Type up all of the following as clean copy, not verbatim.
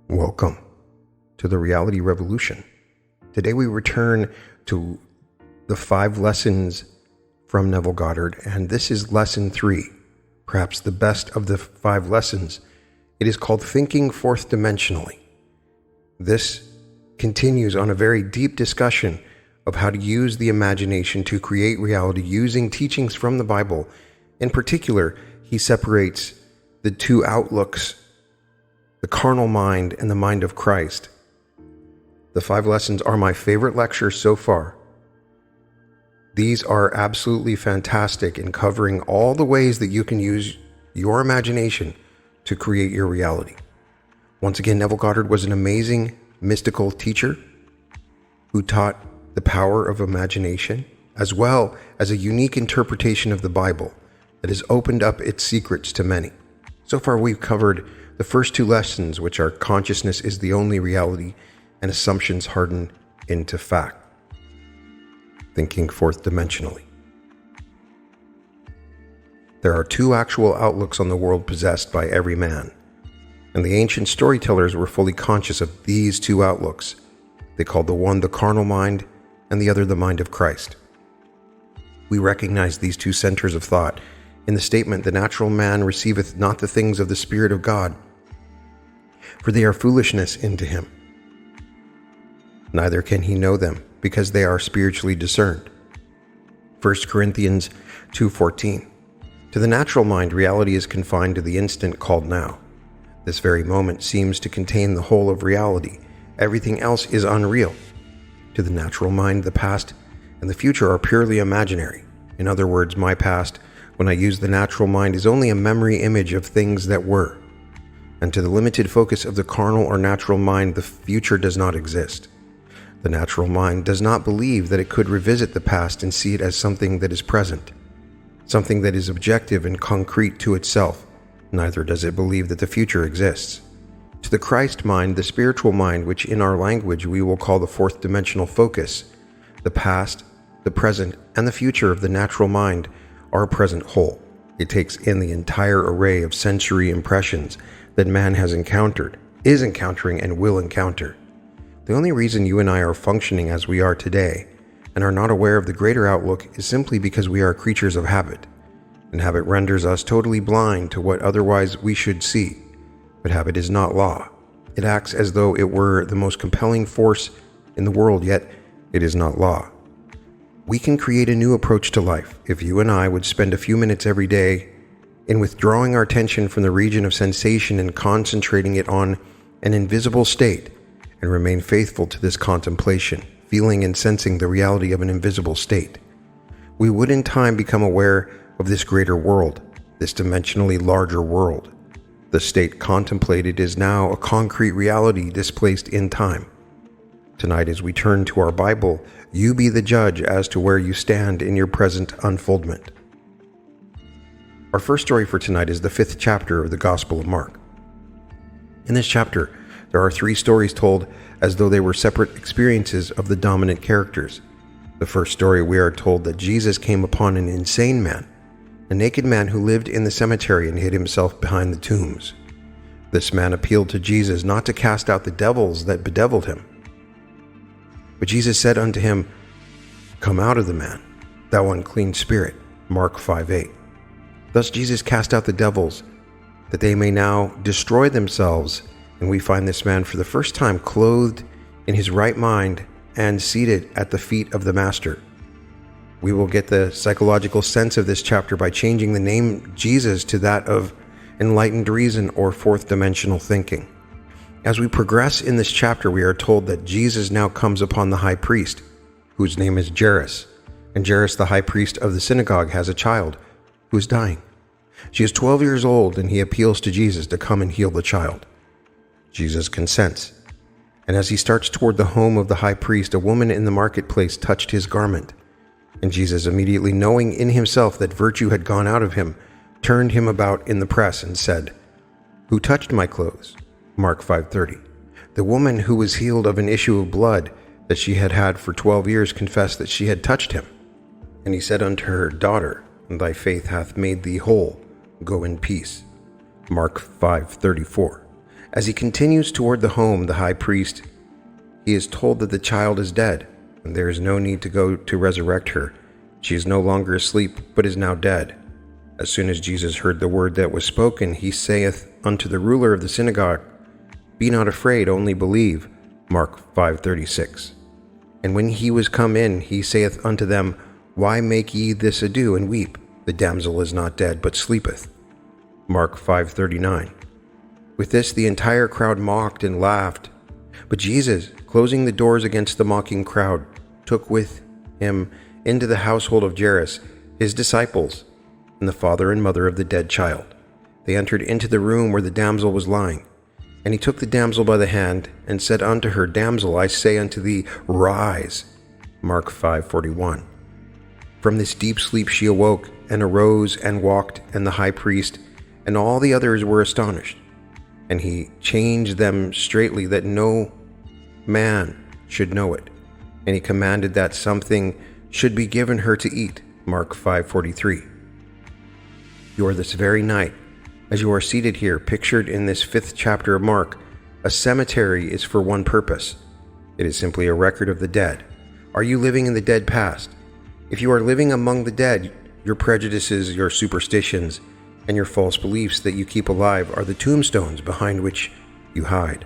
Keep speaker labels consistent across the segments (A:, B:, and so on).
A: Welcome to the Reality Revolution. Today we return to the 5 lessons from Neville Goddard, and this is lesson 3, perhaps the best of the 5 lessons. It is called Thinking Fourth Dimensionally. This continues on a very deep discussion of how to use the imagination to create reality using teachings from the Bible. In particular, he separates the 2 outlooks, the carnal mind and the mind of Christ. The 5 lessons are my favorite lectures so far. These are absolutely fantastic in covering all the ways that you can use your imagination to create your reality. Once again, Neville Goddard was an amazing mystical teacher who taught the power of imagination as well as a unique interpretation of the Bible that has opened up its secrets to many. So far, we've covered the first 2 lessons, which are consciousness is the only reality and assumptions harden into fact. Thinking fourth dimensionally. There are 2 actual outlooks on the world possessed by every man, and the ancient storytellers were fully conscious of these 2 outlooks. They called the one the carnal mind and the other the mind of Christ. We recognize these 2 centers of thought in the statement, "The natural man receiveth not the things of the Spirit of God, for they are foolishness unto him. Neither can he know them, because they are spiritually discerned." 1 Corinthians 2:14. To the natural mind, reality is confined to the instant called now. This very moment seems to contain the whole of reality. Everything else is unreal. To the natural mind, the past and the future are purely imaginary. In other words, my past, when I use the natural mind, is only a memory image of things that were. And to the limited focus of the carnal or natural mind, the future does not exist. The natural mind does not believe that it could revisit the past and see it as something that is present, something that is objective and concrete to itself. Neither does it believe that the future exists. To the Christ mind, the spiritual mind, which in our language we will call the fourth dimensional focus, the past, the present, and the future of the natural mind are a present whole. It takes in the entire array of sensory impressions that man has encountered, is encountering, and will encounter. The only reason you and I are functioning as we are today and are not aware of the greater outlook is simply because we are creatures of habit, and habit renders us totally blind to what otherwise we should see. But habit is not law. It acts as though it were the most compelling force in the world, yet it is not law. We can create a new approach to life if you and I would spend a few minutes every day in withdrawing our attention from the region of sensation and concentrating it on an invisible state, and remain faithful to this contemplation, feeling and sensing the reality of an invisible state. We would in time become aware of this greater world, this dimensionally larger world. The state contemplated is now a concrete reality displaced in time. Tonight, as we turn to our Bible, you be the judge as to where you stand in your present unfoldment. Our first story for tonight is the 5th chapter of the Gospel of Mark. In this chapter, there are 3 stories told as though they were separate experiences of the dominant characters. The first story, we are told that Jesus came upon an insane man, a naked man who lived in the cemetery and hid himself behind the tombs. This man appealed to Jesus not to cast out the devils that bedeviled him. But Jesus said unto him, "Come out of the man, thou unclean spirit." Mark 5:8. Thus Jesus cast out the devils, that they may now destroy themselves, and we find this man for the first time clothed in his right mind and seated at the feet of the Master. We will get the psychological sense of this chapter by changing the name Jesus to that of enlightened reason or fourth dimensional thinking. As we progress in this chapter, we are told that Jesus now comes upon the high priest, whose name is Jairus, and Jairus, the high priest of the synagogue, has a child who is dying. She is 12 years old, and he appeals to Jesus to come and heal the child. Jesus consents, and as he starts toward the home of the high priest, a woman in the marketplace touched his garment, and Jesus, immediately knowing in himself that virtue had gone out of him, turned him about in the press and said, "Who touched my clothes?" Mark 5:30. The woman who was healed of an issue of blood that she had had for 12 years confessed that she had touched him. And he said unto her, "Daughter, thy faith hath made thee whole. Go in peace." Mark 5:34. As he continues toward the home, the high priest, he is told that the child is dead, and there is no need to go to resurrect her. She is no longer asleep, but is now dead. As soon as Jesus heard the word that was spoken, he saith unto the ruler of the synagogue, Be not afraid, only believe. Mark 5:36. And when he was come in, he saith unto them, Why make ye this ado, and weep? The damsel is not dead, but sleepeth. Mark 5:39. With this the entire crowd mocked and laughed. But Jesus, closing the doors against the mocking crowd, took with him into the household of Jairus his disciples, and the father and mother of the dead child. They entered into the room where the damsel was lying. And he took the damsel by the hand, and said unto her, Damsel, I say unto thee, rise. Mark 5:41. From this deep sleep she awoke, and arose, and walked, and the high priest and all the others were astonished. And he changed them straitly, that no man should know it. And he commanded that something should be given her to eat. Mark 5:43. You are this very night, as you are seated here, pictured in this 5th chapter of Mark, a cemetery is for one purpose. It is simply a record of the dead. Are you living in the dead past? If you are living among the dead, your prejudices, your superstitions, and your false beliefs that you keep alive are the tombstones behind which you hide.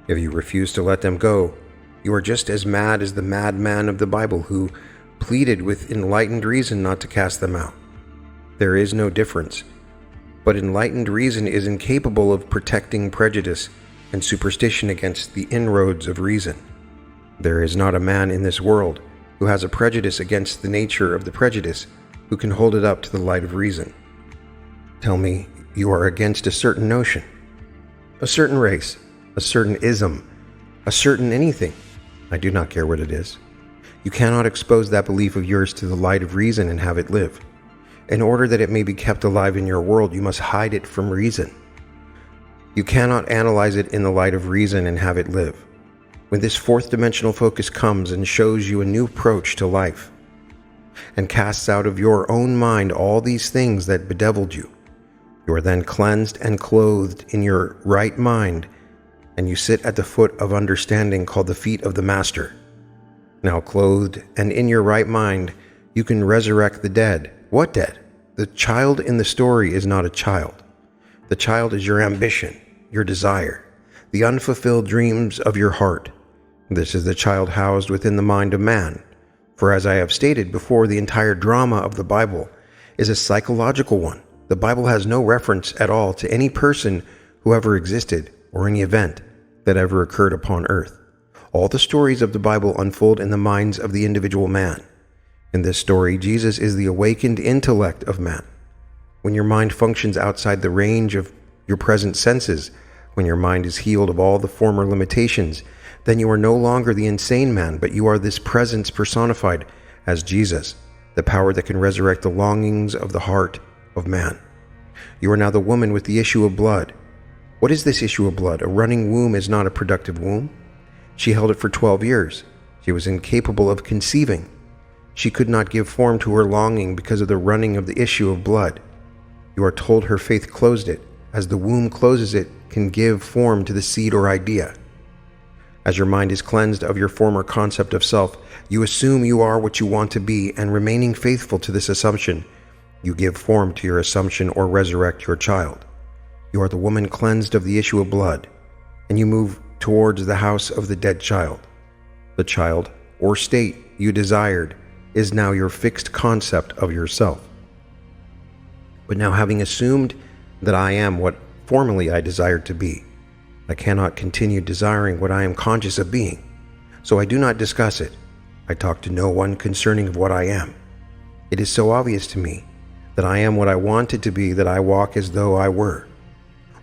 A: If you refuse to let them go, you are just as mad as the madman of the Bible who pleaded with enlightened reason not to cast them out. There is no difference. But enlightened reason is incapable of protecting prejudice and superstition against the inroads of reason. There is not a man in this world who has a prejudice against the nature of the prejudice who can hold it up to the light of reason. Tell me you are against a certain notion, a certain race, a certain ism, a certain anything. I do not care what it is. You cannot expose that belief of yours to the light of reason and have it live. In order that it may be kept alive in your world, you must hide it from reason. You cannot analyze it in the light of reason and have it live. When this 4th dimensional focus comes and shows you a new approach to life, and casts out of your own mind all these things that bedeviled you, you are then cleansed and clothed in your right mind, and you sit at the foot of understanding called the feet of the Master. Now clothed and in your right mind, you can resurrect the dead. What dead? The child in the story is not a child. The child is your ambition, your desire, the unfulfilled dreams of your heart. This is the child housed within the mind of man. For as I have stated before, the entire drama of the Bible is a psychological one. The Bible has no reference at all to any person who ever existed or any event that ever occurred upon earth. All the stories of the Bible unfold in the minds of the individual man. In this story, Jesus is the awakened intellect of man. When your mind functions outside the range of your present senses, when your mind is healed of all the former limitations, then you are no longer the insane man, but you are this presence personified as Jesus, the power that can resurrect the longings of the heart of man. You are now the woman with the issue of blood. What is this issue of blood? A running womb is not a productive womb. She held it for 12 years. She was incapable of conceiving. She could not give form to her longing because of the running of the issue of blood. You are told her faith closed it, as the womb closes it can give form to the seed or idea. As your mind is cleansed of your former concept of self, you assume you are what you want to be, and remaining faithful to this assumption, you give form to your assumption or resurrect your child. You are the woman cleansed of the issue of blood, and you move towards the house of the dead child. The child, or state you desired, is now your fixed concept of yourself. But now, having assumed that I am what formerly I desired to be, I cannot continue desiring what I am conscious of being, so I do not discuss it. I talk to no one concerning of what I am. It is so obvious to me that I am what I wanted to be that I walk as though I were.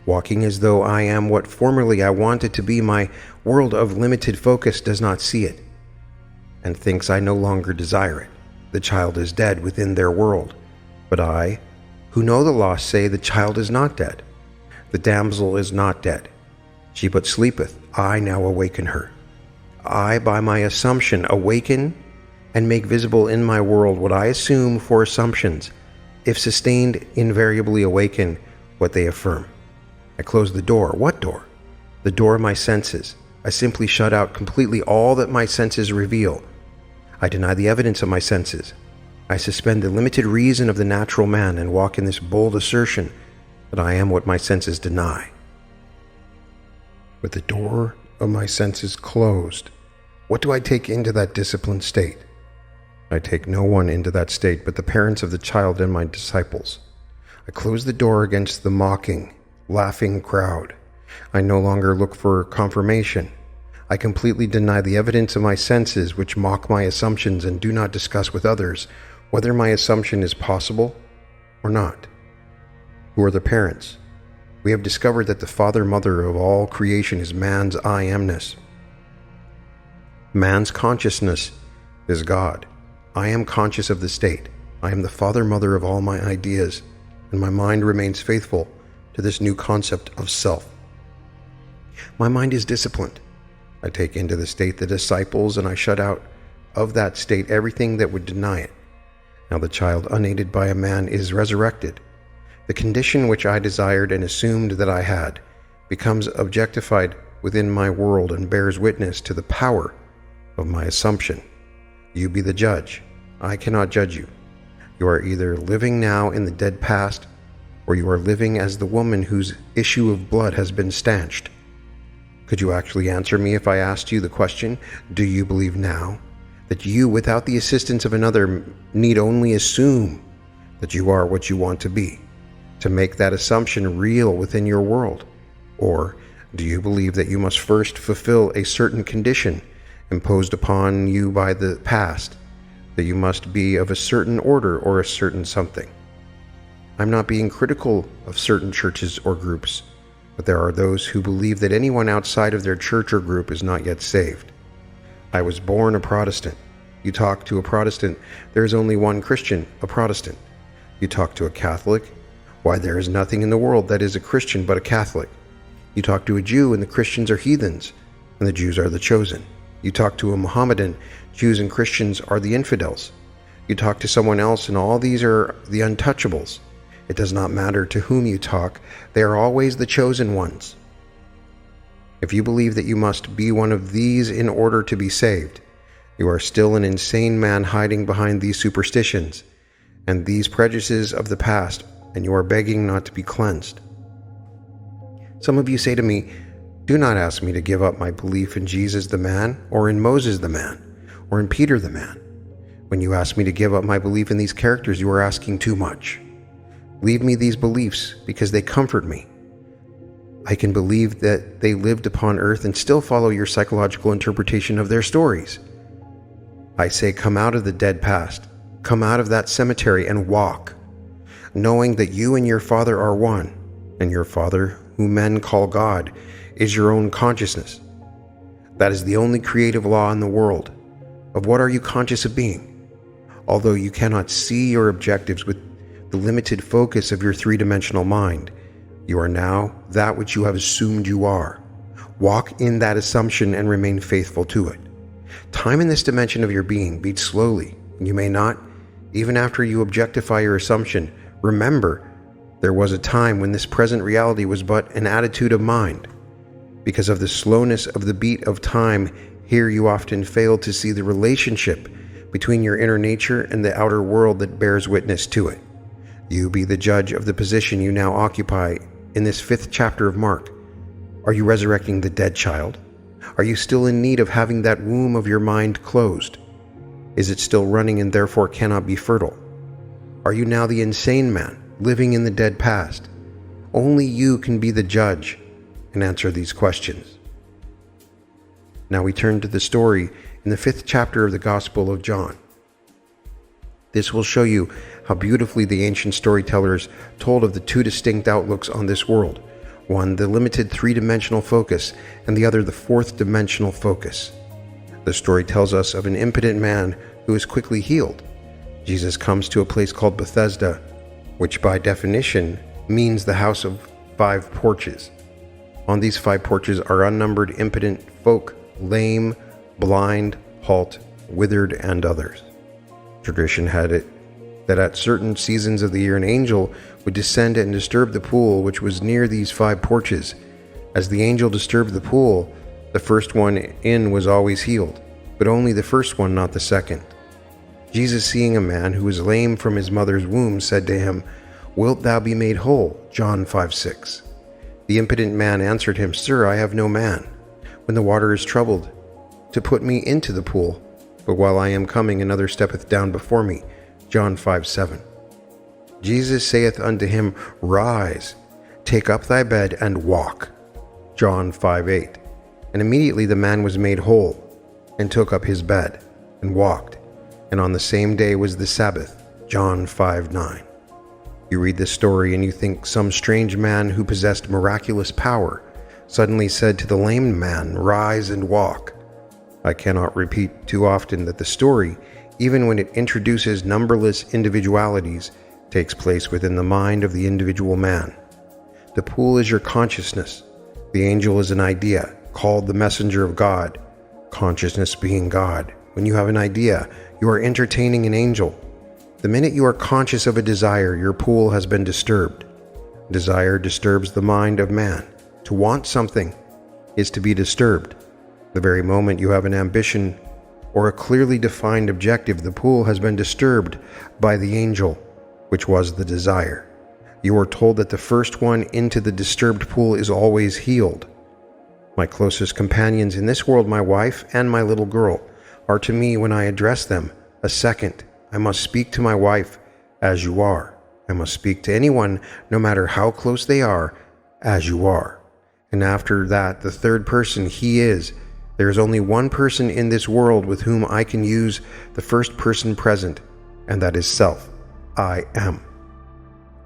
A: Walking as though I am what formerly I wanted to be, my world of limited focus does not see it, and thinks I no longer desire it. The child is dead within their world, but I, who know the law, say the child is not dead. The damsel is not dead. She but sleepeth. I now awaken her. I, by my assumption, awaken and make visible in my world what I assume for assumptions, if sustained, invariably awaken what they affirm. I close the door. What door? the door of my senses. I simply shut out completely all that my senses reveal. I deny the evidence of my senses. I suspend the limited reason of the natural man and walk in this bold assertion that I am what my senses deny. With the door of my senses closed, what do I take into that disciplined state? I take no one into that state but the parents of the child and my disciples. I close the door against the mocking, laughing crowd. I no longer look for confirmation. I completely deny the evidence of my senses which mock my assumptions and do not discuss with others whether my assumption is possible or not. Who are the parents? We have discovered that the father-mother of all creation is man's I amness. Man's consciousness is God. I am conscious of the state. I am the father-mother of all my ideas, and my mind remains faithful to this new concept of self. My mind is disciplined. I take into the state the disciples, and I shut out of that state everything that would deny it. Now the child, unaided by a man, is resurrected. The condition which I desired and assumed that I had becomes objectified within my world and bears witness to the power of my assumption. You be the judge. I cannot judge you. You are either living now in the dead past, or you are living as the woman whose issue of blood has been stanched. Could you actually answer me if I asked you the question, do you believe now that you, without the assistance of another, need only assume that you are what you want to be, to make that assumption real within your world? Or do you believe that you must first fulfill a certain condition imposed upon you by the past, that you must be of a certain order or a certain something? I'm not being critical of certain churches or groups, but there are those who believe that anyone outside of their church or group is not yet saved. I was born a Protestant. You talk to a Protestant, there is only one Christian, a Protestant. You talk to a Catholic, why, there is nothing in the world that is a Christian but a Catholic. You talk to a Jew, and the Christians are heathens, and the Jews are the chosen. You talk to a Mohammedan, Jews and Christians are the infidels. You talk to someone else, and all these are the untouchables. It does not matter to whom you talk, they are always the chosen ones. If you believe that you must be one of these in order to be saved, you are still an insane man hiding behind these superstitions and these prejudices of the past, and you are begging not to be cleansed. Some of you say to me, do not ask me to give up my belief in Jesus the man, or in Moses the man, or in Peter the man. When you ask me to give up my belief in these characters, you are asking too much. Leave me these beliefs because they comfort me. I can believe that they lived upon earth and still follow your psychological interpretation of their stories. I say, come out of the dead past, come out of that cemetery and walk, knowing that you and your Father are one, and your Father, whom men call God, is your own consciousness. That is the only creative law in the world. Of what are you conscious of being? Although you cannot see your objectives with the limited focus of your three-dimensional mind, you are now that which you have assumed you are. Walk in that assumption and remain faithful to it. Time in this dimension of your being beats slowly, and you may not, even after you objectify your assumption, remember there was a time when this present reality was but an attitude of mind. Because of the slowness of the beat of time, here you often fail to see the relationship between your inner nature and the outer world that bears witness to it. You be the judge of the position you now occupy in this 5th chapter of Mark. Are you resurrecting the dead child? Are you still in need of having that womb of your mind closed? Is it still running and therefore cannot be fertile? Are you now the insane man, living in the dead past? Only you can be the judge and answer these questions. Now we turn to the story in the 5th chapter of the Gospel of John. This will show you how beautifully the ancient storytellers told of the two distinct outlooks on this world, one the limited three-dimensional focus, and the other the fourth-dimensional focus. The story tells us of an impotent man who is quickly healed. Jesus comes to a place called Bethesda, which by definition means the house of 5 porches. On these 5 porches are unnumbered impotent folk, lame, blind, halt, withered, and others. Tradition had it that at certain seasons of the year an angel would descend and disturb the pool which was near these 5 porches, As the angel disturbed the pool, the first one in was always healed, but only the first one, not the second. Jesus, seeing a man who was lame from his mother's womb, said to him, "Wilt thou be made whole?" John 5:6. The impotent man answered him, "Sir, I have no man, when the water is troubled, to put me into the pool. But while I am coming, another steppeth down before me." John 5:7. Jesus saith unto him, "Rise, take up thy bed, and walk." John 5:8. And immediately the man was made whole, and took up his bed, and walked. And on the same day was the Sabbath. John 5:9. You read this story and you think some strange man who possessed miraculous power suddenly said to the lame man, "Rise and walk." I cannot repeat too often that the story, even when it introduces numberless individualities, takes place within the mind of the individual man. The pool is your consciousness. The angel is an idea, called the messenger of God, consciousness being God. When you have an idea, you are entertaining an angel. The minute you are conscious of a desire, your pool has been disturbed. Desire disturbs the mind of man. To want something is to be disturbed. The very moment you have an ambition or a clearly defined objective, the pool has been disturbed by the angel, which was the desire. You are told that the first one into the disturbed pool is always healed. My closest companions in this world, my wife and my little girl, are to me, when I address them, a second. I must speak to my wife, "As you are." I must speak to anyone, no matter how close they are, "As you are." And after that, the third person, he is. There is only one person in this world with whom I can use the first person present, and that is self. I am.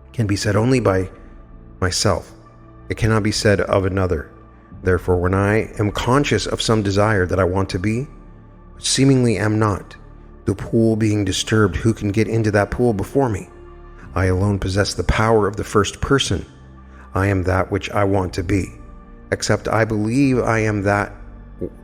A: It can be said only by myself. It cannot be said of another. Therefore, when I am conscious of some desire that I want to be, but seemingly am not, the pool being disturbed, who can get into that pool before me? I alone possess the power of the first person. I am that which I want to be. Except I believe I am that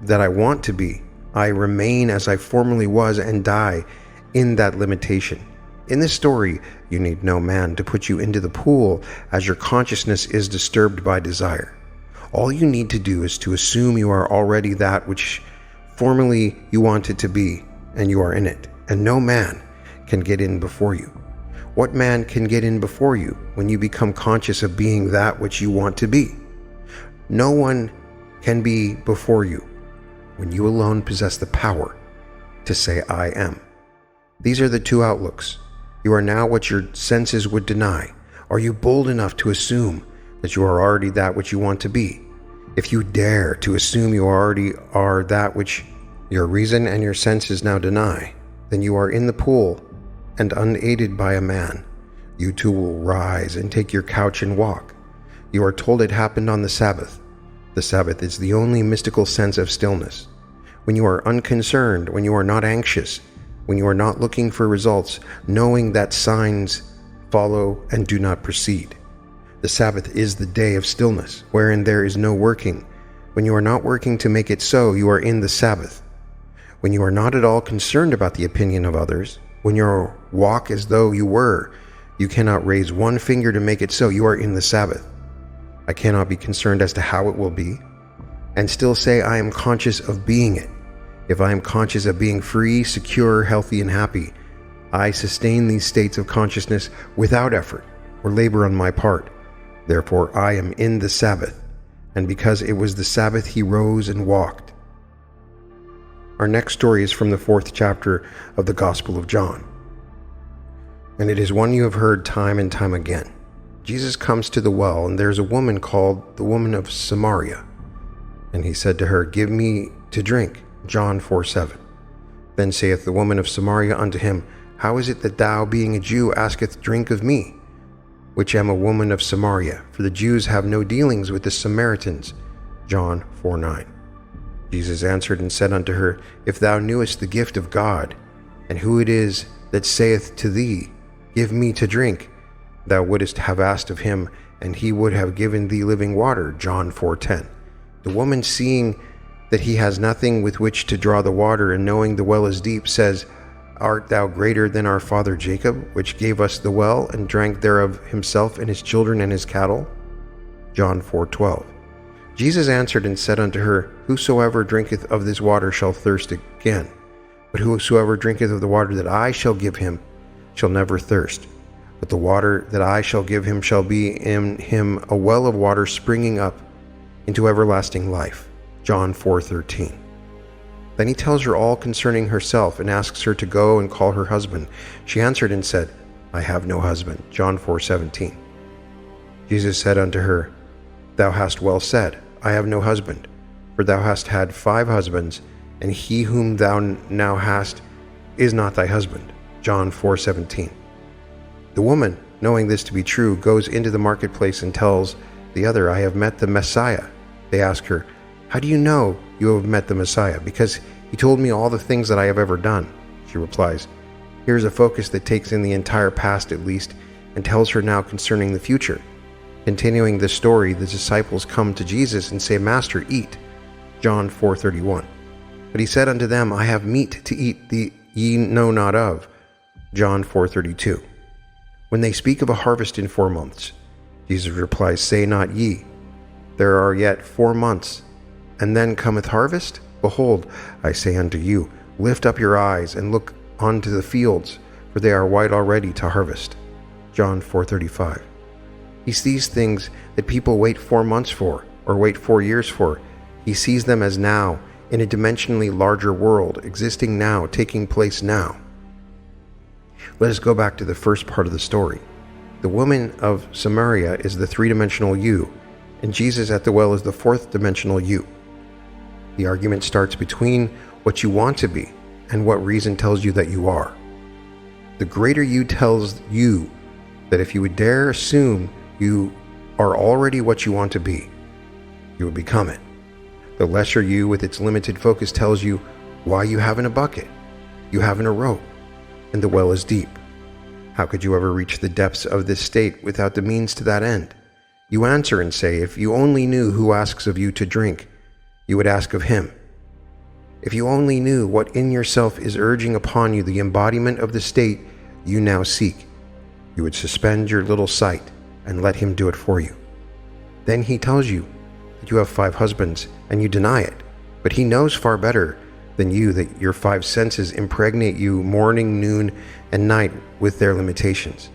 A: I want to be, I remain as I formerly was and die in that limitation. In this story, you need no man to put you into the pool, as your consciousness is disturbed by desire. All you need to do is to assume you are already that which formerly you wanted to be, and you are in it, and no man can get in before you. What man can get in before you when you become conscious of being that which you want to be? No one can be before you when you alone possess the power to say, "I am." These are the two outlooks. You are now what your senses would deny. Are you bold enough to assume that you are already that which you want to be? If you dare to assume you already are that which your reason and your senses now deny, then you are in the pool, and unaided by a man, you too will rise and take your couch and walk. You are told it happened on the Sabbath. The Sabbath is the only mystical sense of stillness. When you are unconcerned, when you are not anxious, when you are not looking for results, knowing that signs follow and do not proceed. The Sabbath is the day of stillness, wherein there is no working. When you are not working to make it so, you are in the Sabbath. When you are not at all concerned about the opinion of others, when you walk as though you were, you cannot raise one finger to make it so, you are in the Sabbath. I cannot be concerned as to how it will be, and still say I am conscious of being it. If I am conscious of being free, secure, healthy, and happy, I sustain these states of consciousness without effort or labor on my part. Therefore, I am in the Sabbath, and because it was the Sabbath, he rose and walked. Our next story is from the 4th chapter of the Gospel of John, and it is one you have heard time and time again. Jesus comes to the well, and there is a woman called the woman of Samaria. And he said to her, "Give me to drink." John 4:7. Then saith the woman of Samaria unto him, "How is it that thou, being a Jew, asketh drink of me, which am a woman of Samaria? For the Jews have no dealings with the Samaritans." John 4:9. Jesus answered and said unto her, "If thou knewest the gift of God, and who it is that saith to thee, Give me to drink, thou wouldest have asked of him, and he would have given thee living water." John 4:10. The woman, seeing that he has nothing with which to draw the water, and knowing the well is deep, says, "Art thou greater than our father Jacob, which gave us the well, and drank thereof himself and his children and his cattle?" John 4:12. Jesus answered and said unto her, Whosoever drinketh of this water shall thirst again, but whosoever drinketh of the water that I shall give him shall never thirst. But the water that I shall give him shall be in him a well of water springing up into everlasting life. John 4:13. Then he tells her all concerning herself and asks her to go and call her husband. She answered and said, I have no husband. John 4:17. Jesus said unto her, Thou hast well said, I have no husband, for thou hast had 5 husbands, and he whom thou now hast is not thy husband. John 4:17. The woman, knowing this to be true, goes into the marketplace and tells the other, I have met the Messiah. They ask her, How do you know you have met the Messiah? Because he told me all the things that I have ever done. She replies, Here's a focus that takes in the entire past at least, and tells her now concerning the future. Continuing the story, the disciples come to Jesus and say, Master, eat. John 4:31. But he said unto them, I have meat to eat that ye know not of. John 4:32. When they speak of a harvest in 4 months, Jesus replies, Say not ye, There are yet 4 months, and then cometh harvest? Behold, I say unto you, Lift up your eyes and look unto the fields, for they are white already to harvest. John 4:35. He sees things that people wait 4 months for, or wait 4 years for. He sees them as now, in a dimensionally larger world, existing now, taking place now. Let us go back to the first part of the story. The woman of Samaria is the 3-dimensional you, and Jesus at the well is the 4th-dimensional you. The argument starts between what you want to be and what reason tells you that you are. The greater you tells you that if you would dare assume you are already what you want to be, you will become it. The lesser you with its limited focus tells you why you haven't a bucket, you haven't a rope, and the well is deep. How could you ever reach the depths of this state without the means to that end? You answer and say, if you only knew who asks of you to drink, you would ask of him. If you only knew what in yourself is urging upon you the embodiment of the state you now seek, you would suspend your little sight and let him do it for you. Then he tells you that you have 5 husbands, and you deny it, but he knows far better than you that your 5 senses impregnate you morning, noon, and night with their limitations.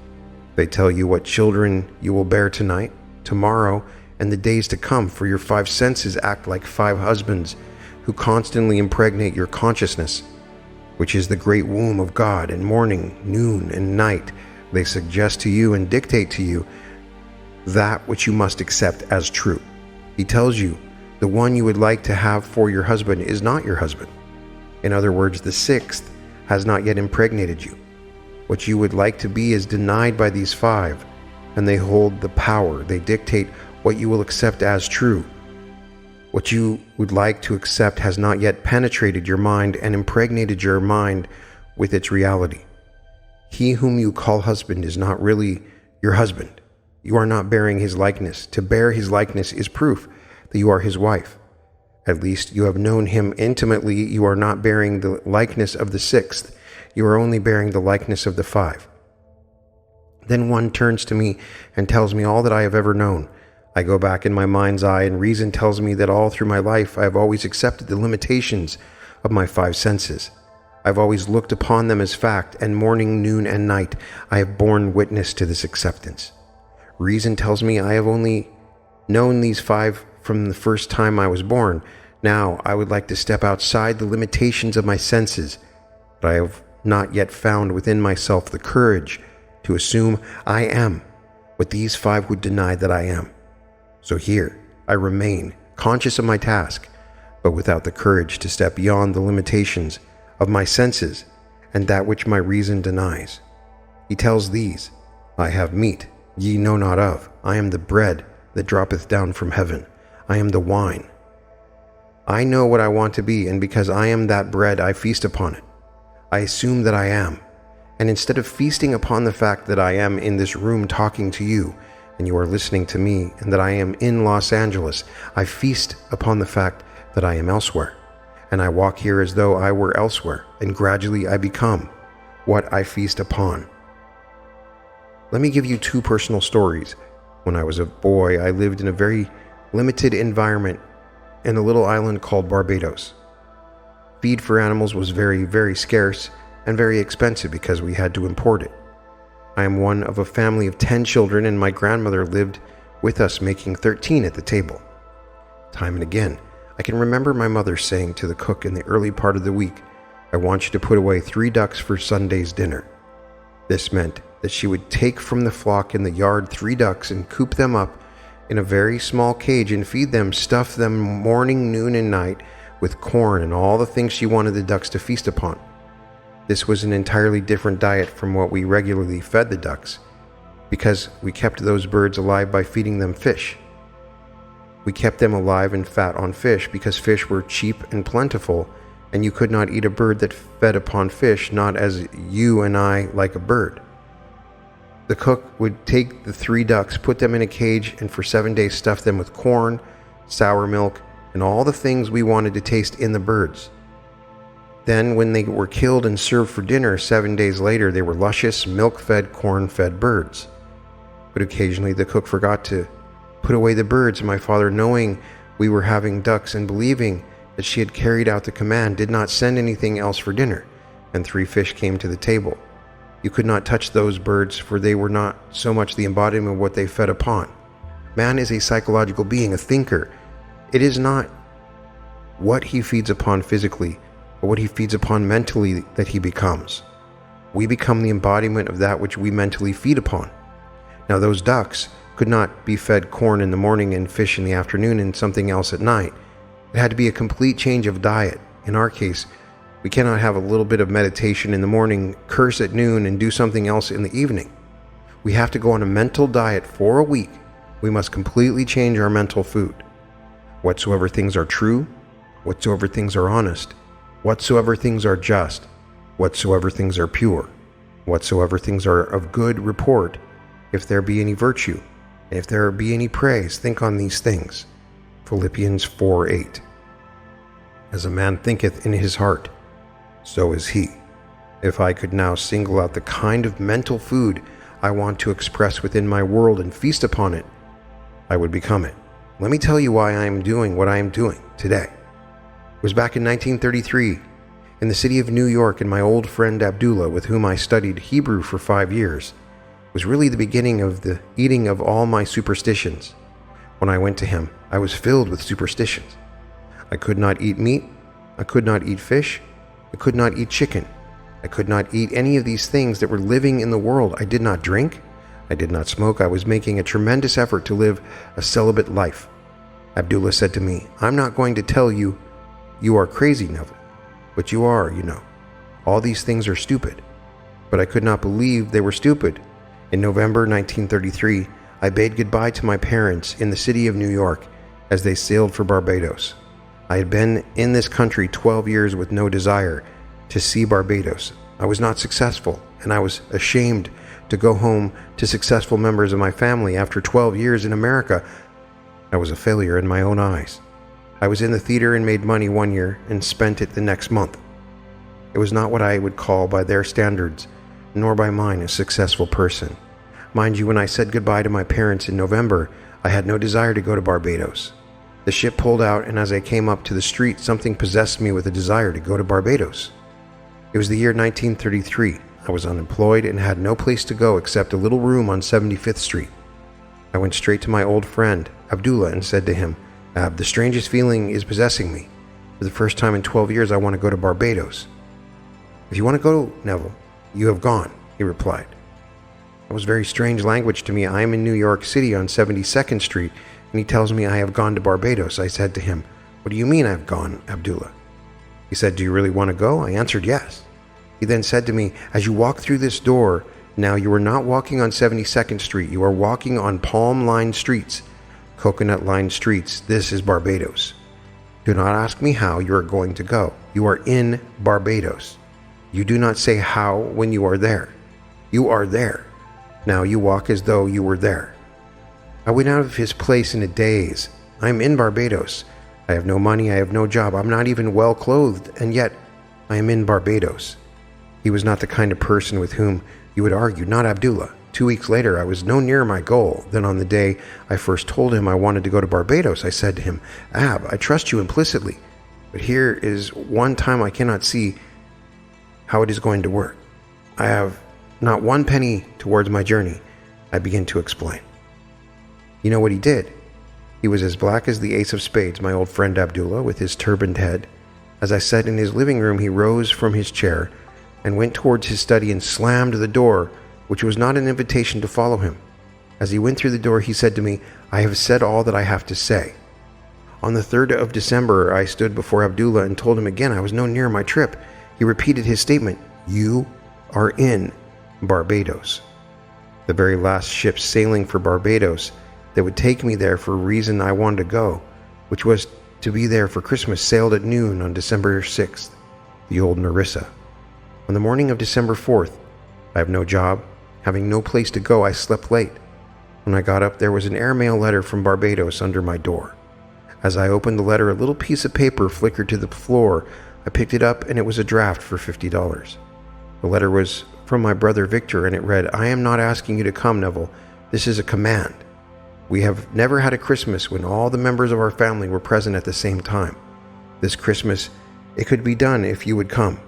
A: They tell you what children you will bear tonight, tomorrow, and the days to come, for your 5 senses act like 5 husbands who constantly impregnate your consciousness, which is the great womb of God, and morning, noon, and night they suggest to you and dictate to you that which you must accept as true. He tells you the one you would like to have for your husband is not your husband. In other words, the 6th has not yet impregnated you. What you would like to be is denied by these 5, and they hold the power. They dictate what you will accept as true. What you would like to accept has not yet penetrated your mind and impregnated your mind with its reality. He whom you call husband is not really your husband. You are not bearing his likeness. To bear his likeness is proof that you are his wife. At least you have known him intimately. You are not bearing the likeness of the 6th. You are only bearing the likeness of the 5. Then one turns to me and tells me all that I have ever known. I go back in my mind's eye, and reason tells me that all through my life I have always accepted the limitations of my 5 senses. I've always looked upon them as fact, and morning, noon, and night I have borne witness to this acceptance. Reason tells me I have only known these 5 from the first time I was born. Now I would like to step outside the limitations of my senses, but I have not yet found within myself the courage to assume I am what these 5 would deny that I am. So here I remain, conscious of my task, but without the courage to step beyond the limitations of my senses and that which my reason denies. He tells these, I have meat ye know not of. I am the bread that droppeth down from heaven. I am the wine. I know what I want to be, and because I am that bread, I feast upon it. I assume that I am. And instead of feasting upon the fact that I am in this room talking to you, and you are listening to me, and that I am in Los Angeles, I feast upon the fact that I am elsewhere. And I walk here as though I were elsewhere, and gradually I become what I feast upon. Let me give you 2 personal stories. When I was a boy, I lived in a very limited environment in a little island called Barbados. Feed for animals was very, very scarce and very expensive because we had to import it. I am one of a family of 10 children, and my grandmother lived with us, making 13 at the table. Time and again, I can remember my mother saying to the cook in the early part of the week, "I want you to put away 3 ducks for Sunday's dinner." This meant that she would take from the flock in the yard 3 ducks and coop them up in a very small cage and feed them, stuff them morning, noon, and night with corn and all the things she wanted the ducks to feast upon. This was an entirely different diet from what we regularly fed the ducks, because we kept those birds alive by feeding them fish. We kept them alive and fat on fish because fish were cheap and plentiful, and you could not eat a bird that fed upon fish, not as you and I like a bird. The cook would take the 3 ducks, put them in a cage, and for 7 days stuff them with corn, sour milk, and all the things we wanted to taste in the birds. Then, when they were killed and served for dinner 7 days later, they were luscious, milk-fed, corn-fed birds. But occasionally the cook forgot to put away the birds, and my father, knowing we were having ducks and believing that she had carried out the command, did not send anything else for dinner, and 3 fish came to the table. You could not touch those birds, for they were not so much the embodiment of what they fed upon. Man is a psychological being, a thinker. It is not what he feeds upon physically, but what he feeds upon mentally that he becomes. We become the embodiment of that which we mentally feed upon. Now, those ducks could not be fed corn in the morning and fish in the afternoon and something else at night. It had to be a complete change of diet. In our case, we cannot have a little bit of meditation in the morning, curse at noon, and do something else in the evening. We have to go on a mental diet for a week. We must completely change our mental food. Whatsoever things are true, whatsoever things are honest, whatsoever things are just, whatsoever things are pure, whatsoever things are of good report, if there be any virtue, and if there be any praise, think on these things. Philippians 4:8. As a man thinketh in his heart, so is he. If I could now single out the kind of mental food I want to express within my world and feast upon it, I would become it. Let me tell you why I am doing what I am doing today. It was back in 1933 in the city of New York, and my old friend Abdullah, with whom I studied Hebrew for 5 years, was really the beginning of the eating of all my superstitions. When I went to him, I was filled with superstitions. I could not eat meat, I could not eat fish, I could not eat chicken. I could not eat any of these things that were living in the world. I did not drink. I did not smoke. I was making a tremendous effort to live a celibate life. Abdullah said to me, "I'm not going to tell you you are crazy, Neville, but you are, you know. All these things are stupid." But I could not believe they were stupid. In November 1933, I bade goodbye to my parents in the city of New York as they sailed for Barbados. I had been in this country 12 years with no desire to see Barbados. I was not successful, and I was ashamed to go home to successful members of my family. After 12 years in America, I was a failure in my own eyes. I was in the theater and made money 1 year and spent it the next month. It was not what I would call by their standards, nor by mine, a successful person. Mind you, when I said goodbye to my parents in November, I had no desire to go to Barbados. The ship pulled out, and as I came up to the street, something possessed me with a desire to go to Barbados. It was the year 1933. I was unemployed and had no place to go except a little room on 75th Street. I went straight to my old friend, Abdullah, and said to him, "Ab, the strangest feeling is possessing me. For the first time in 12 years, I want to go to Barbados." "If you want to go, Neville, you have gone," he replied. That was very strange language to me. I am in New York City on 72nd Street, and he tells me I have gone to Barbados. I said to him, "What do you mean I've gone, Abdullah?" He said, "Do you really want to go?" I answered yes. He then said to me, "As you walk through this door, now you are not walking on 72nd Street. You are walking on palm-lined streets, coconut-lined streets. This is Barbados. Do not ask me how you are going to go. You are in Barbados. You do not say how when you are there. You are there. Now you walk as though you were there." I went out of his place in a daze. I am in Barbados. I have no money, I have no job, I'm not even well clothed, and yet I am in Barbados. He was not the kind of person with whom you would argue, not Abdullah. 2 weeks later, I was no nearer my goal than on the day I first told him I wanted to go to Barbados. I said to him, "Ab, I trust you implicitly, but here is one time I cannot see how it is going to work. I have not one penny towards my journey," I began to explain. You know what he did? He was as black as the ace of spades, my old friend Abdullah, with his turbaned head. As I sat in his living room, he rose from his chair and went towards his study and slammed the door, which was not an invitation to follow him. As he went through the door, he said to me, "I have said all that I have to say." On the 3rd of December, I stood before Abdullah and told him again I was no nearer my trip. He repeated his statement, "You are in Barbados." The very last ship sailing for Barbados that would take me there for a reason I wanted to go, which was to be there for Christmas, sailed at noon on December 6th, the old Narissa. On the morning of December 4th, I have no job. Having no place to go, I slept late. When I got up, there was an airmail letter from Barbados under my door. As I opened the letter, a little piece of paper flickered to the floor. I picked it up, and it was a draft for $50. The letter was from my brother Victor, and it read, "I am not asking you to come, Neville. This is a command. We have never had a Christmas when all the members of our family were present at the same time. This Christmas, it could be done if you would come.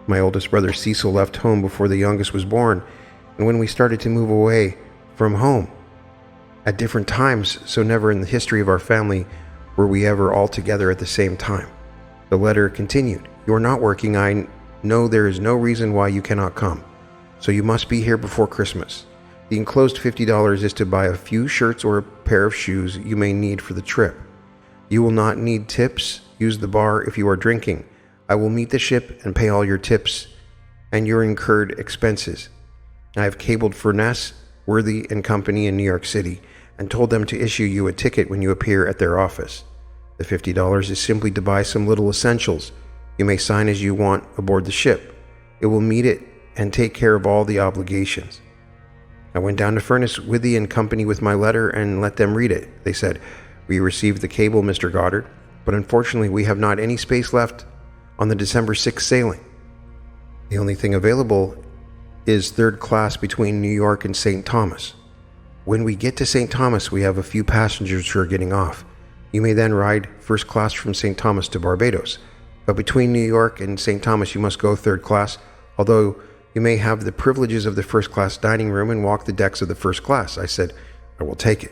A: My oldest brother Cecil left home before the youngest was born, and when we started to move away from home at different times, so never in the history of our family were we ever all together at the same time." The letter continued, "You are not working. I know there is no reason why you cannot come, so you must be here before Christmas. The enclosed $50 is to buy a few shirts or a pair of shoes you may need for the trip. You will not need tips. Use the bar if you are drinking. I will meet the ship and pay all your tips and your incurred expenses. I have cabled Furness, Worthy and Company in New York City and told them to issue you a ticket when you appear at their office. The $50 is simply to buy some little essentials. You may sign as you want aboard the ship. It will meet it and take care of all the obligations." I went down to Furness, Withy and Company with my letter and let them read it. They said, "We received the cable, Mr. Goddard, but unfortunately we have not any space left on the December 6th sailing. The only thing available is third class between New York and St. Thomas. When we get to St. Thomas, we have a few passengers who are getting off. You may then ride first class from St. Thomas to Barbados, but between New York and St. Thomas you must go third class, although you may have the privileges of the first class dining room and walk the decks of the first class." I said, "I will take it."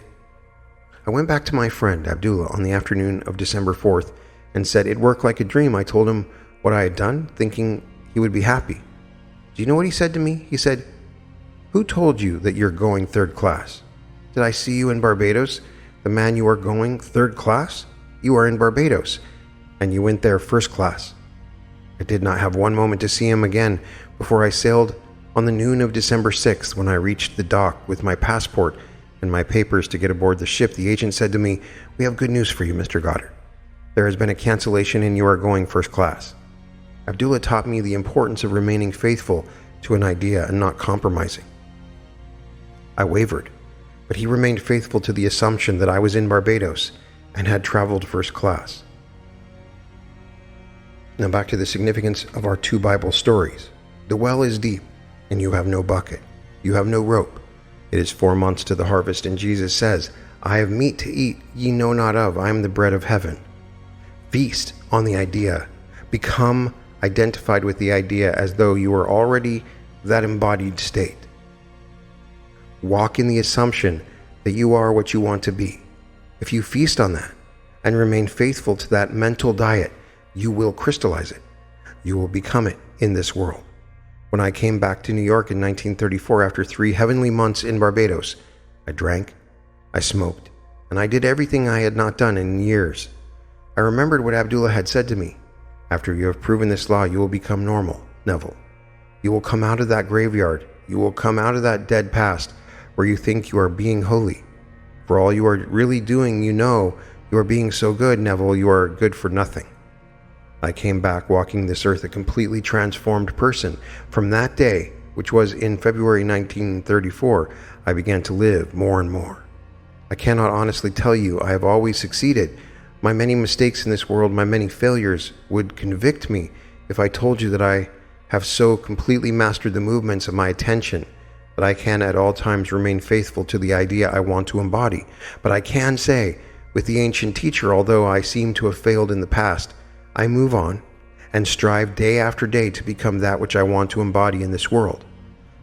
A: I went back to my friend Abdullah on the afternoon of December 4th and said it worked like a dream. I told him what I had done, thinking he would be happy. Do you know what he said to me? He said, "Who told you that you're going third class? Did I see you in Barbados? The man you are going third class? You are in Barbados, and you went there first class." I did not have one moment to see him again before I sailed on the noon of December 6th. When I reached the dock with my passport and my papers to get aboard the ship, the agent said to me, "We have good news for you, Mr. Goddard. There has been a cancellation and you are going first class." Abdullah taught me the importance of remaining faithful to an idea and not compromising. I wavered, but he remained faithful to the assumption that I was in Barbados and had traveled first class. Now back to the significance of our two Bible stories. The well is deep, and you have no bucket. You have no rope. It is 4 months to the harvest, and Jesus says, "I have meat to eat ye know not of. I am the bread of heaven." Feast on the idea. Become identified with the idea as though you are already that embodied state. Walk in the assumption that you are what you want to be. If you feast on that and remain faithful to that mental diet, you will crystallize it. You will become it in this world. When I came back to New York in 1934 after 3 heavenly months in Barbados, I drank, I smoked, and I did everything I had not done in years. I remembered what Abdullah had said to me. After you have proven this law, you will become normal, Neville. You will come out of that graveyard. You will come out of that dead past where you think you are being holy. For all you are really doing, you know you are being so good, Neville, you are good for nothing. I came back walking this earth a completely transformed person. From that day, which was in February 1934, I began to live more and more. I cannot honestly tell you I have always succeeded. My many mistakes in this world, my many failures would convict me if I told you that I have so completely mastered the movements of my attention that I can at all times remain faithful to the idea I want to embody. But I can say, with the ancient teacher, although I seem to have failed in the past, I move on and strive day after day to become that which I want to embody in this world.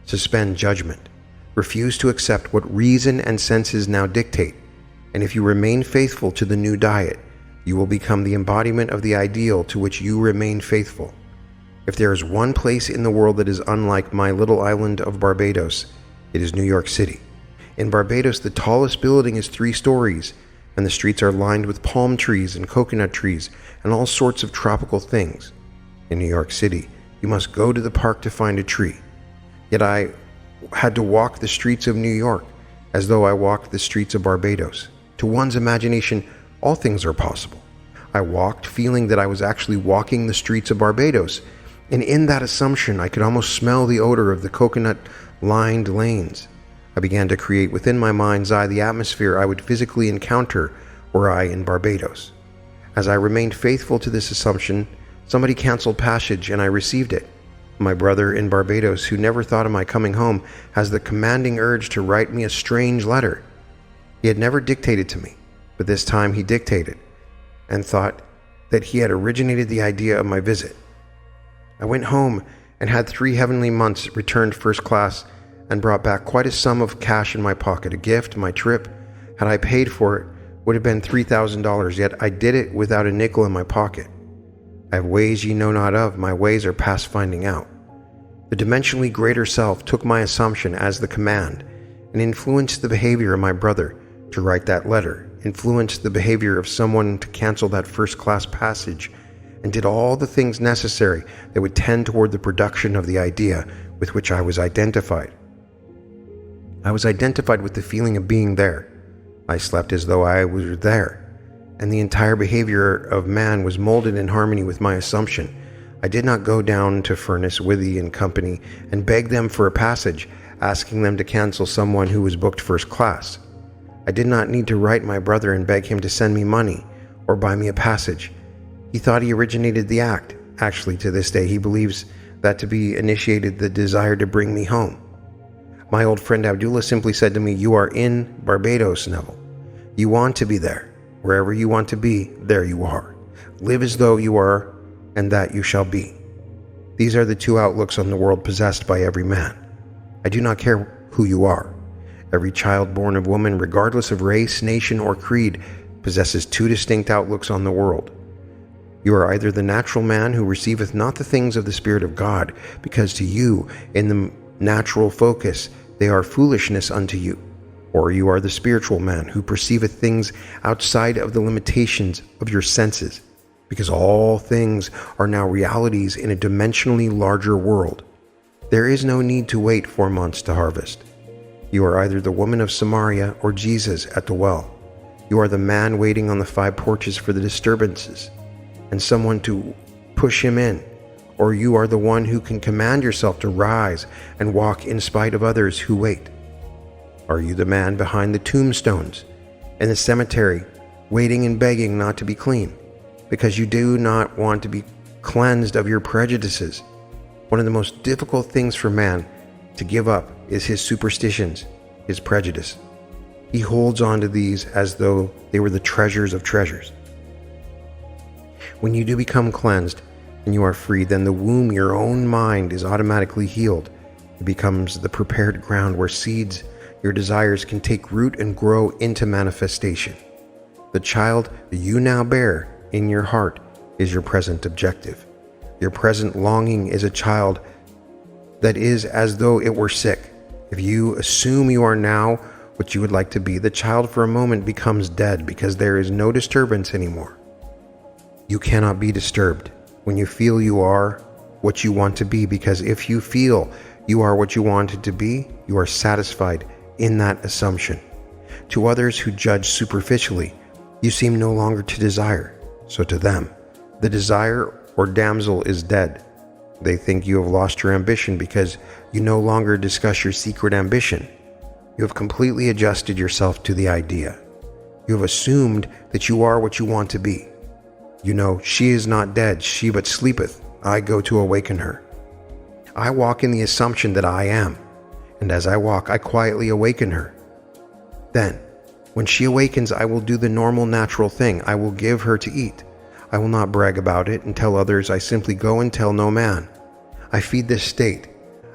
A: Suspend judgment. Refuse to accept what reason and senses now dictate. And if you remain faithful to the new diet, you will become the embodiment of the ideal to which you remain faithful. If there is one place in the world that is unlike my little island of Barbados, it is New York City. In Barbados, the tallest building is 3 stories, and the streets are lined with palm trees and coconut trees and all sorts of tropical things. In New York City, you must go to the park to find a tree. Yet I had to walk the streets of New York as though I walked the streets of Barbados. To one's imagination, all things are possible. I walked feeling that I was actually walking the streets of Barbados, and in that assumption I could almost smell the odor of the coconut-lined lanes. I began to create within my mind's eye the atmosphere I would physically encounter were I in Barbados. As I remained faithful to this assumption, somebody canceled passage and I received it. My brother in Barbados, who never thought of my coming home, has the commanding urge to write me a strange letter. He had never dictated to me, but this time he dictated, and thought that he had originated the idea of my visit. I went home and had 3 heavenly months, returned first class, and brought back quite a sum of cash in my pocket. A gift, my trip, had I paid for it, would have been $3,000, yet I did it without a nickel in my pocket. I have ways ye know not of, my ways are past finding out. The dimensionally greater self took my assumption as the command and influenced the behavior of my brother to write that letter, influenced the behavior of someone to cancel that first-class passage, and did all the things necessary that would tend toward the production of the idea with which I was identified. I was identified with the feeling of being there. I slept as though I was there, and the entire behavior of man was molded in harmony with my assumption. I did not go down to Furnace, Withy and Company and beg them for a passage, asking them to cancel someone who was booked first class. I did not need to write my brother and beg him to send me money or buy me a passage. He thought he originated the act. Actually, to this day, he believes that to be initiated the desire to bring me home. My old friend Abdullah simply said to me, "You are in Barbados, Neville. You want to be there. Wherever you want to be, there you are. Live as though you are, and that you shall be." These are the 2 outlooks on the world possessed by every man. I do not care who you are. Every child born of woman, regardless of race, nation, or creed, possesses 2 distinct outlooks on the world. You are either the natural man who receiveth not the things of the Spirit of God, because to you, in the natural focus, they are foolishness unto you. Or you are the spiritual man who perceiveth things outside of the limitations of your senses, because all things are now realities in a dimensionally larger world. There is no need to wait 4 months to harvest. You are either the woman of Samaria or Jesus at the well. You are the man waiting on the 5 porches for the disturbances and someone to push him in, or you are the one who can command yourself to rise and walk in spite of others who wait. Are you the man behind the tombstones in the cemetery, waiting and begging not to be clean, because you do not want to be cleansed of your prejudices? One of the most difficult things for man to give up is his superstitions, his prejudice. He holds on to these as though they were the treasures of treasures. When you do become cleansed and you are free, then the womb, your own mind, is automatically healed. It becomes the prepared ground where seeds, your desires, can take root and grow into manifestation. The child you now bear in your heart is your present objective. Your present longing is a child that is as though it were sick. If you assume you are now what you would like to be, the child for a moment becomes dead because there is no disturbance anymore. You cannot be disturbed when you feel you are what you want to be, because if you feel you are what you wanted to be, you are satisfied in that assumption. To others who judge superficially, you seem no longer to desire. So to them, the desire or damsel is dead. They think you have lost your ambition because you no longer discuss your secret ambition. You have completely adjusted yourself to the idea. You have assumed that you are what you want to be. You know, she is not dead, she but sleepeth. I go to awaken her. I walk in the assumption that I am. and as I walk, I quietly awaken her. Then, when she awakens, I will do the normal, natural thing. I will give her to eat. I will not brag about it and tell others. I simply go and tell no man. I feed this state.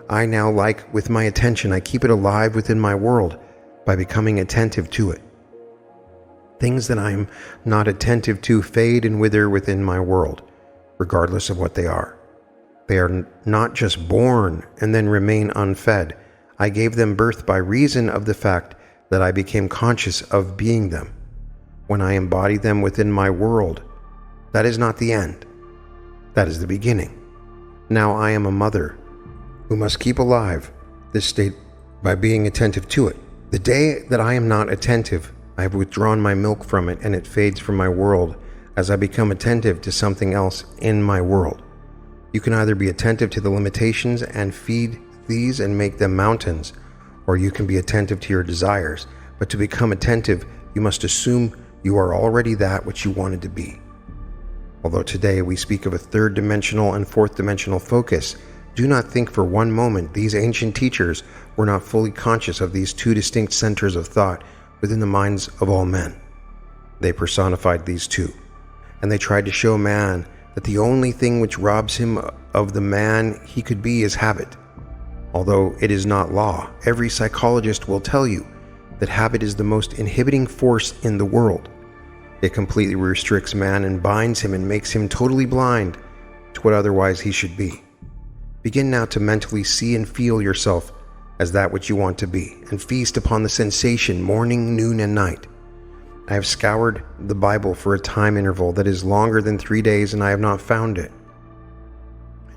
A: I now, like with my attention, I keep it alive within my world by becoming attentive to it. Things that I am not attentive to fade and wither within my world, regardless of what they are. They are not just born and then remain unfed. I gave them birth by reason of the fact that I became conscious of being them. When I embody them within my world, that is not the end. That is the beginning. Now I am a mother who must keep alive this state by being attentive to it. The day that I am not attentive, I have withdrawn my milk from it and it fades from my world as I become attentive to something else in my world. You can either be attentive to the limitations and feed these and make them mountains, or you can be attentive to your desires. But to become attentive, you must assume you are already that which you wanted to be. Although today we speak of a third-dimensional and fourth-dimensional focus, do not think for one moment these ancient teachers were not fully conscious of these two distinct centers of thought within the minds of all men. They personified these two, and they tried to show man that the only thing which robs him of the man he could be is habit. Although it is not law, every psychologist will tell you that habit is the most inhibiting force in the world. It completely restricts man and binds him and makes him totally blind to what otherwise he should be. Begin now to mentally see and feel yourself as that which you want to be, and feast upon the sensation morning, noon, and night. I have scoured the Bible for a time interval that is longer than 3 days, and I have not found it.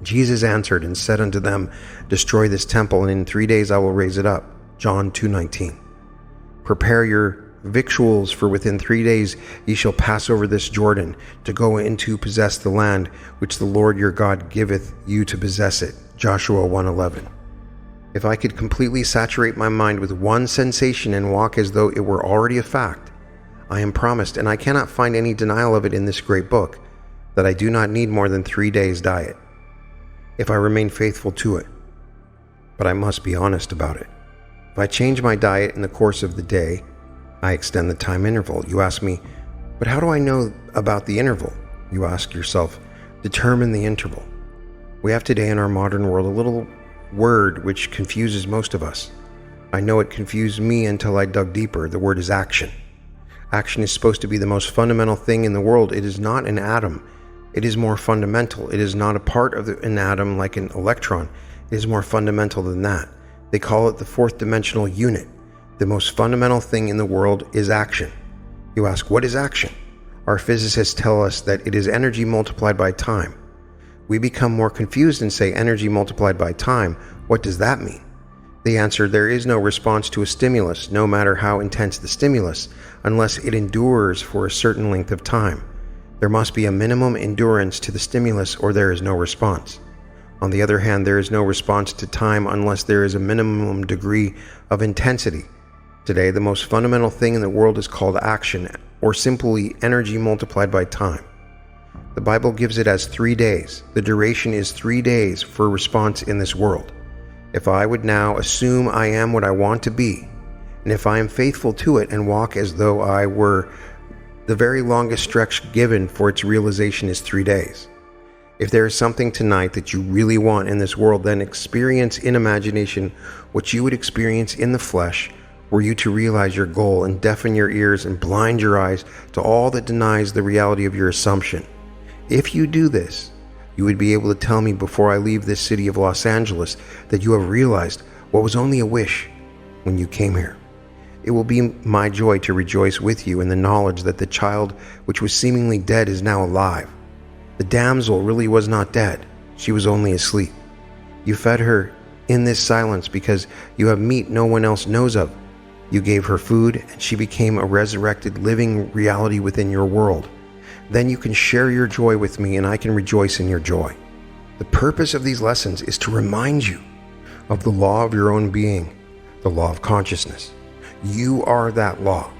A: Jesus answered and said unto them, Destroy this temple, and in 3 days I will raise it up. John 2:19. Prepare your victuals, for within 3 days ye shall pass over this Jordan, to go in to possess the land which the Lord your God giveth you to possess it. Joshua 1:11. If I could completely saturate my mind with one sensation and walk as though it were already a fact, I am promised, and I cannot find any denial of it in this great book, that I do not need more than 3 days' diet, if I remain faithful to it. But I must be honest about it. If I change my diet in the course of the day, I extend the time interval. You ask me, but how do I know about the interval? You ask yourself, determine the interval. We have today in our modern world a little word which confuses most of us. I know it confused me until I dug deeper. The word is action. Action is supposed to be the most fundamental thing in the world. It is not an atom. It is more fundamental. It is not a part of an atom like an electron. It is more fundamental than that. They call it the fourth dimensional unit. The most fundamental thing in the world is action. You ask, what is action? Our physicists tell us that it is energy multiplied by time. We become more confused and say energy multiplied by time. What does that mean? They answer, there is no response to a stimulus, no matter how intense the stimulus, unless it endures for a certain length of time. There must be a minimum endurance to the stimulus or there is no response. On the other hand, there is no response to time unless there is a minimum degree of intensity. Today, the most fundamental thing in the world is called action, or simply energy multiplied by time. The Bible gives it as 3 days. The duration is 3 days for response in this world. If I would now assume I am what I want to be, and if I am faithful to it and walk as though I were, the very longest stretch given for its realization is 3 days. If there is something tonight that you really want in this world, then experience in imagination what you would experience in the flesh were you to realize your goal, and deafen your ears and blind your eyes to all that denies the reality of your assumption. If you do this, you would be able to tell me before I leave this city of Los Angeles that you have realized what was only a wish when you came here. It will be my joy to rejoice with you in the knowledge that the child which was seemingly dead is now alive. The damsel really was not dead. She was only asleep. You fed her in this silence because you have meat no one else knows of. You gave her food, and she became a resurrected living reality within your world. Then you can share your joy with me, and I can rejoice in your joy. The purpose of these lessons is to remind you of the law of your own being, the law of consciousness. You are that law.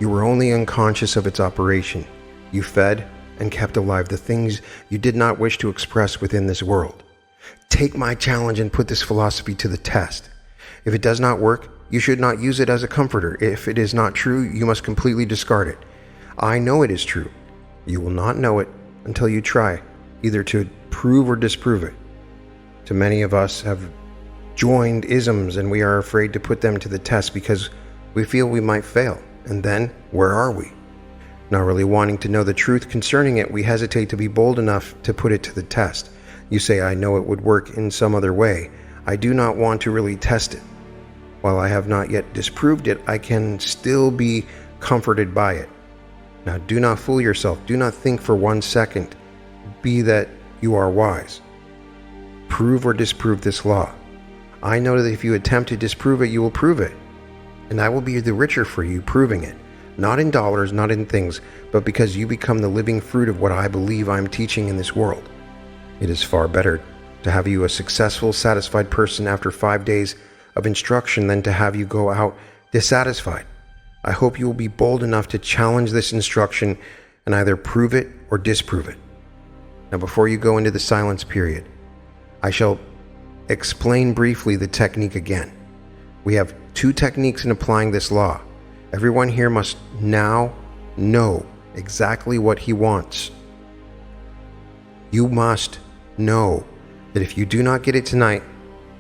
A: You were only unconscious of its operation. You fed and kept alive the things you did not wish to express within this world. Take my challenge and put this philosophy to the test. If it does not work, you should not use it as a comforter. If it is not true, you must completely discard it. I know it is true. You will not know it until you try, either to prove or disprove it. Too many of us have joined isms and we are afraid to put them to the test because we feel we might fail. And then, where are we? Not really wanting to know the truth concerning it, we hesitate to be bold enough to put it to the test. You say, I know it would work in some other way. I do not want to really test it. While I have not yet disproved it, I can still be comforted by it. Now, do not fool yourself. Do not think for 1 second, be that you are wise. Prove or disprove this law. I know that if you attempt to disprove it, you will prove it. And I will be the richer for you proving it. Not in dollars, not in things, but because you become the living fruit of what I believe I am teaching in this world. It is far better to have you a successful, satisfied person after 5 days of instruction than to have you go out dissatisfied. I hope you will be bold enough to challenge this instruction and either prove it or disprove it. Now, before you go into the silence period, I shall explain briefly the technique again. We have 2 techniques in applying this law. Everyone here must now know exactly what he wants. You must know that if you do not get it tonight,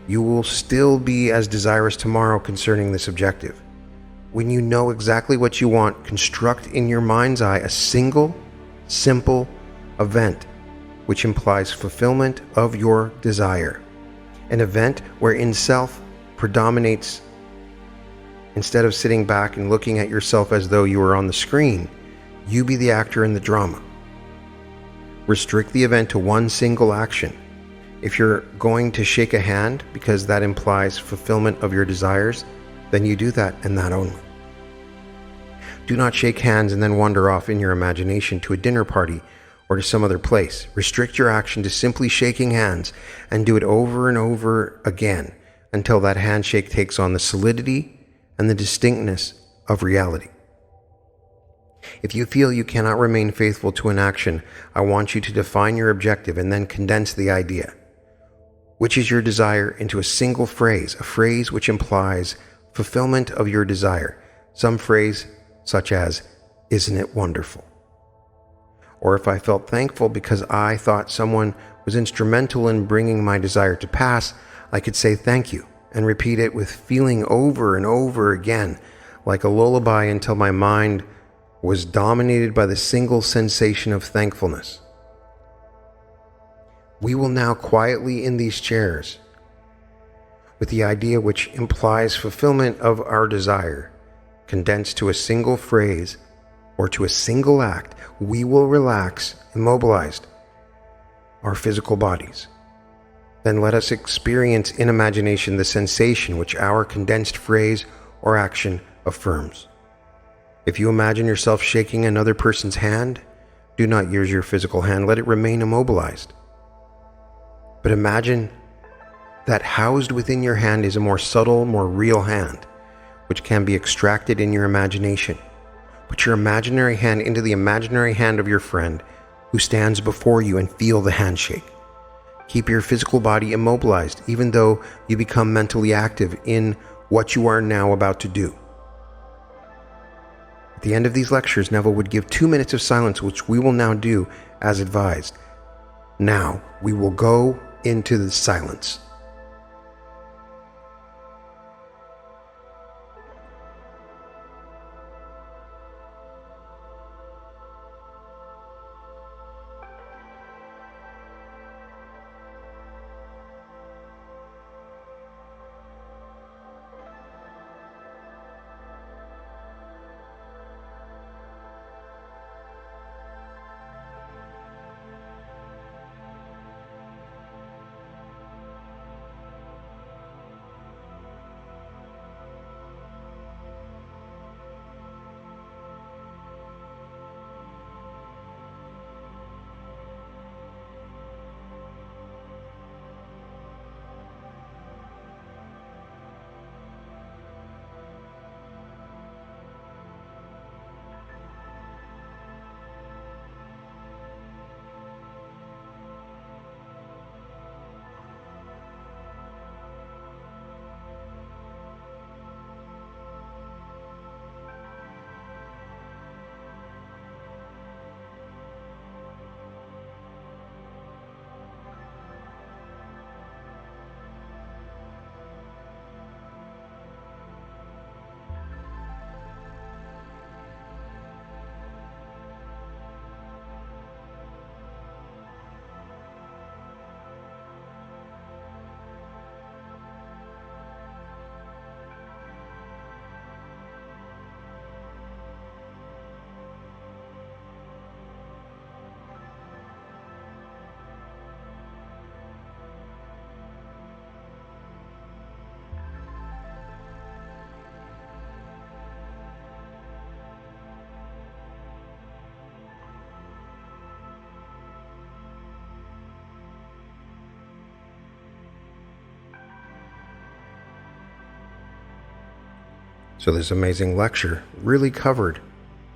A: you will still be as desirous tomorrow concerning this objective. When you know exactly what you want, construct in your mind's eye a single, simple event which implies fulfillment of your desire. An event wherein self predominates. Instead of sitting back and looking at yourself as though you were on the screen, you be the actor in the drama. Restrict the event to one single action. If you're going to shake a hand because that implies fulfillment of your desires, then you do that and that only. Do not shake hands and then wander off in your imagination to a dinner party or to some other place. Restrict your action to simply shaking hands and do it over and over again until that handshake takes on the solidity and the distinctness of reality. If you feel you cannot remain faithful to an action, I want you to define your objective and then condense the idea. Which is your desire into a single phrase, a phrase which implies fulfillment of your desire. Some phrase such as, isn't it wonderful? Or if I felt thankful because I thought someone was instrumental in bringing my desire to pass, I could say thank you and repeat it with feeling over and over again, like a lullaby until my mind was dominated by the single sensation of thankfulness. We will now quietly in these chairs, with the idea which implies fulfillment of our desire, condensed to a single phrase or to a single act, we will relax, immobilized, our physical bodies. Then let us experience in imagination the sensation which our condensed phrase or action affirms. If you imagine yourself shaking another person's hand, do not use your physical hand, let it remain immobilized. But imagine that housed within your hand is a more subtle, more real hand, which can be extracted in your imagination. Put your imaginary hand into the imaginary hand of your friend who stands before you and feel the handshake. Keep your physical body immobilized, even though you become mentally active in what you are now about to do. At the end of these lectures, Neville would give 2 minutes of silence, which we will now do as advised. Now, we will go into the silence. So this amazing lecture really covered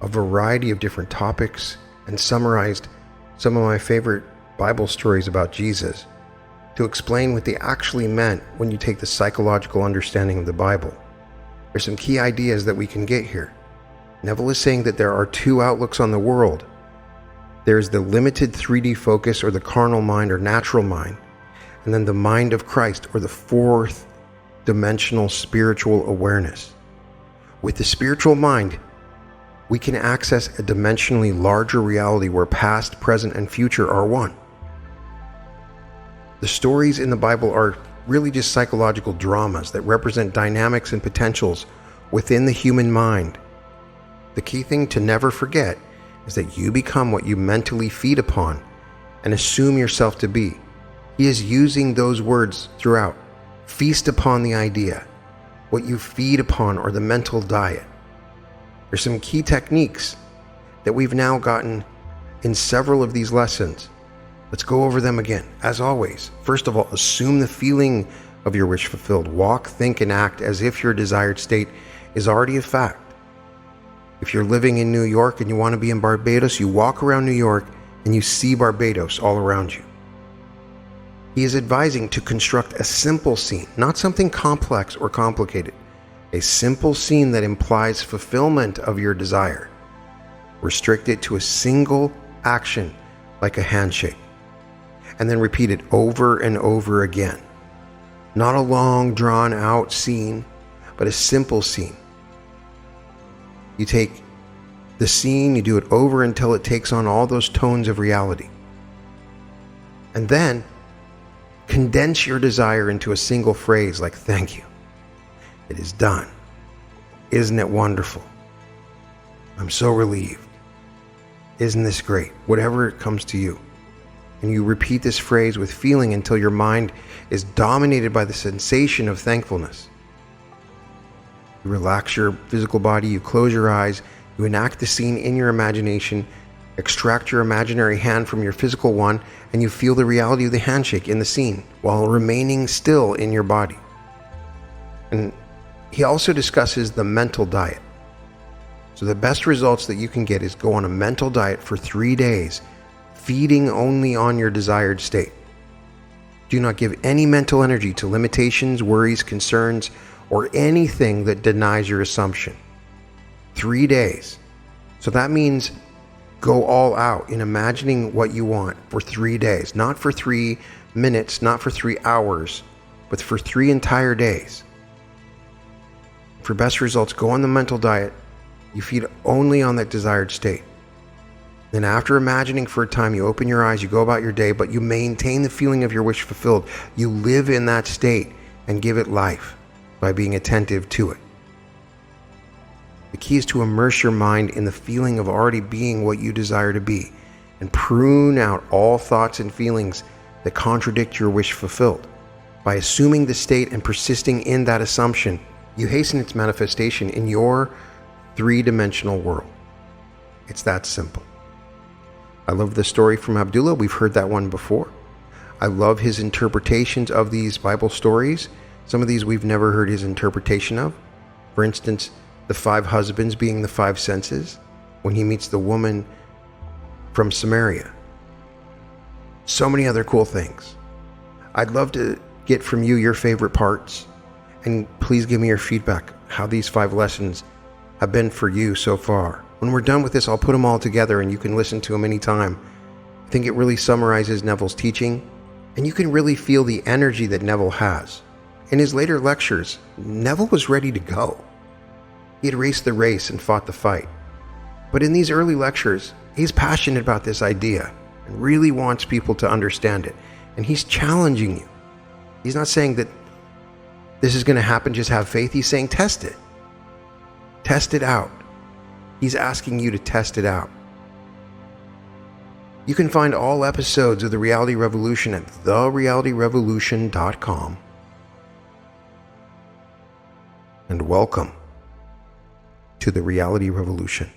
A: a variety of different topics and summarized some of my favorite Bible stories about Jesus to explain what they actually meant when you take the psychological understanding of the Bible. There's some key ideas that we can get here. Neville is saying that there are two outlooks on the world. There's the limited 3D focus, or the carnal mind or natural mind, and then the mind of Christ, or the fourth dimensional spiritual awareness. With the spiritual mind, we can access a dimensionally larger reality where past, present, and future are one. The stories in the Bible are really just psychological dramas that represent dynamics and potentials within the human mind. The key thing to never forget is that you become what you mentally feed upon and assume yourself to be. He is using those words throughout. Feast upon the idea, what you feed upon, or the mental diet. There's some key techniques that we've now gotten in several of these lessons. Let's go over them again. As always, first of all, assume the feeling of your wish fulfilled. Walk, think, and act as if your desired state is already a fact. If you're living in New York and you want to be in Barbados, you walk around New York and you see Barbados all around you. He is advising to construct a simple scene, not something complex or complicated. A simple scene that implies fulfillment of your desire. Restrict it to a single action, like a handshake, and then repeat it over and over again. Not a long, drawn-out scene, but a simple scene. You take the scene, you do it over until it takes on all those tones of reality. And then condense your desire into a single phrase like, "Thank you. It is done. Isn't it wonderful? I'm so relieved. Isn't this great?" Whatever it comes to you. And you repeat this phrase with feeling until your mind is dominated by the sensation of thankfulness. You relax your physical body, you close your eyes, you enact the scene in your imagination, extract your imaginary hand from your physical one, and you feel the reality of the handshake in the scene while remaining still in your body. And he also discusses the mental diet. So the best results that you can get is go on a mental diet for 3 days, feeding only on your desired state. Do not give any mental energy to limitations, worries, concerns, or anything that denies your assumption. 3 days. So that means go all out in imagining what you want for 3 days. Not for 3 minutes, not for 3 hours, but for 3 entire days. For best results, go on the mental diet. You feed only on that desired state. Then after imagining for a time, you open your eyes, you go about your day, but you maintain the feeling of your wish fulfilled. You live in that state and give it life by being attentive to it. The key is to immerse your mind in the feeling of already being what you desire to be and prune out all thoughts and feelings that contradict your wish fulfilled. By assuming the state and persisting in that assumption, you hasten its manifestation in your 3-dimensional world. It's that simple. I love the story from Abdullah. We've heard that one before. I love his interpretations of these Bible stories. Some of these we've never heard his interpretation of. For instance, the 5 husbands being the 5 senses when he meets the woman from Samaria. So many other cool things. I'd love to get from you your favorite parts. And please give me your feedback, how these 5 lessons have been for you so far. When we're done with this, I'll put them all together and you can listen to them anytime. I think it really summarizes Neville's teaching, and you can really feel the energy that Neville has. In his later lectures, Neville was ready to go. He had raced the race and fought the fight. But in these early lectures, he's passionate about this idea and really wants people to understand it. And he's challenging you. He's not saying that this is going to happen, just have faith. He's saying test it. Test it out. He's asking you to test it out. You can find all episodes of The Reality Revolution at therealityrevolution.com. And welcome to The Reality Revolution.